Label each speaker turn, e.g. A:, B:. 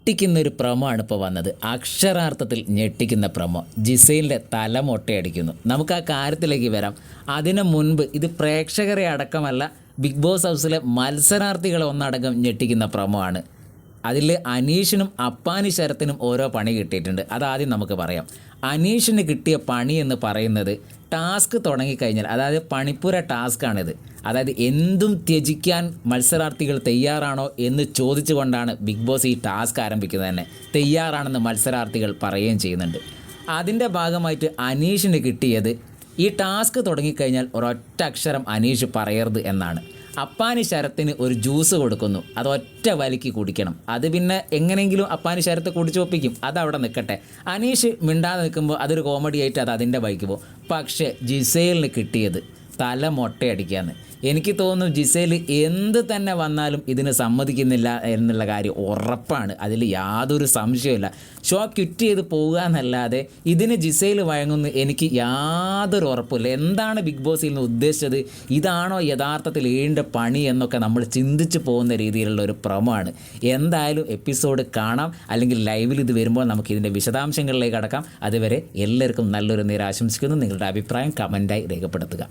A: ഞെട്ടിക്കുന്നൊരു promo ആണ് ഇപ്പോൾ വന്നത്. അക്ഷരാർത്ഥത്തിൽ ഞെട്ടിക്കുന്ന പ്രൊമോ. ജിസൈലിൻ്റെ തല മൊട്ടയടിക്കുന്നു. നമുക്ക് ആ കാര്യത്തിലേക്ക് വരാം. അതിനു മുൻപ് ഇത് പ്രേക്ഷകരെ അടക്കമല്ല, ബിഗ് ബോസ് ഹൗസിലെ മത്സരാർത്ഥികളെ ഒന്നടങ്കം ഞെട്ടിക്കുന്ന പ്രൊമോ ആണ്. അതിൽ അനീഷിനും അപ്പാനി ശരത്തിനും ഓരോ പണി കിട്ടിയിട്ടുണ്ട്. അതാദ്യം നമുക്ക് പറയാം. അനീഷിന് കിട്ടിയ പണി എന്ന് പറയുന്നത് ടാസ്ക് തുടങ്ങിക്കഴിഞ്ഞാൽ, അതായത് പണിപ്പുര ടാസ്ക്കാണിത്. അതായത് എന്തും ത്യജിക്കാൻ മത്സരാർത്ഥികൾ തയ്യാറാണോ എന്ന് ചോദിച്ചുകൊണ്ടാണ് ബിഗ് ബോസ് ഈ ടാസ്ക് ആരംഭിക്കുന്നത് തന്നെ. തയ്യാറാണെന്ന് മത്സരാർത്ഥികൾ പറയുകയും ചെയ്യുന്നുണ്ട്. അതിൻ്റെ ഭാഗമായിട്ട് അനീഷിന് കിട്ടിയത് ഈ ടാസ്ക് തുടങ്ങിക്കഴിഞ്ഞാൽ ഒരൊറ്റ അക്ഷരം അനീഷ് പറയരുത് എന്നാണ്. അപ്പാനി ശരത്തിന് ഒരു ജ്യൂസ് കൊടുക്കുന്നു, അത് ഒറ്റ വലിക്ക് കുടിക്കണം. അത് പിന്നെ എങ്ങനെയെങ്കിലും അപ്പാനി ശരത്ത് കുടിച്ചു ഒപ്പിക്കും, അതവിടെ നിൽക്കട്ടെ. അനീഷ് മിണ്ടാതെ നിൽക്കുമ്പോൾ അതൊരു കോമഡി ആയിട്ട് അത് അതിൻ്റെ ബൈക്ക് പോകും. പക്ഷേ ജിസൈലിന് കിട്ടിയത് തല മൊട്ടയടിക്കാന്ന്. എനിക്ക് തോന്നുന്നു ജിസൈൽ എന്ത് തന്നെ വന്നാലും ഇതിന് സമ്മതിക്കുന്നില്ല എന്നുള്ള കാര്യം ഉറപ്പാണ്. അതിൽ യാതൊരു സംശയമില്ല. ഷോ ക്വിറ്റ് ചെയ്ത് പോകുക എന്നല്ലാതെ ഇതിന് ജിസൈൽ വഴങ്ങുന്നു എനിക്ക് യാതൊരു ഉറപ്പില്ല. എന്താണ് ബിഗ് ബോസിൽ നിന്ന് ഉദ്ദേശിച്ചത്? ഇതാണോ യഥാർത്ഥത്തിൽ ഏഴിൻ്റെ പണി എന്നൊക്കെ നമ്മൾ ചിന്തിച്ച് പോകുന്ന രീതിയിലുള്ള ഒരു പ്രൊമോ ആണ്. എന്തായാലും എപ്പിസോഡ് കാണാം, അല്ലെങ്കിൽ ലൈവിൽ ഇത് വരുമ്പോൾ നമുക്ക് ഇതിൻ്റെ വിശദാംശങ്ങളിലേക്ക് കടക്കാം. അതുവരെ എല്ലാവർക്കും നല്ലൊരു നേരം ആശംസിക്കുന്നു. നിങ്ങളുടെ അഭിപ്രായം കമൻറ്റായി രേഖപ്പെടുത്തുക.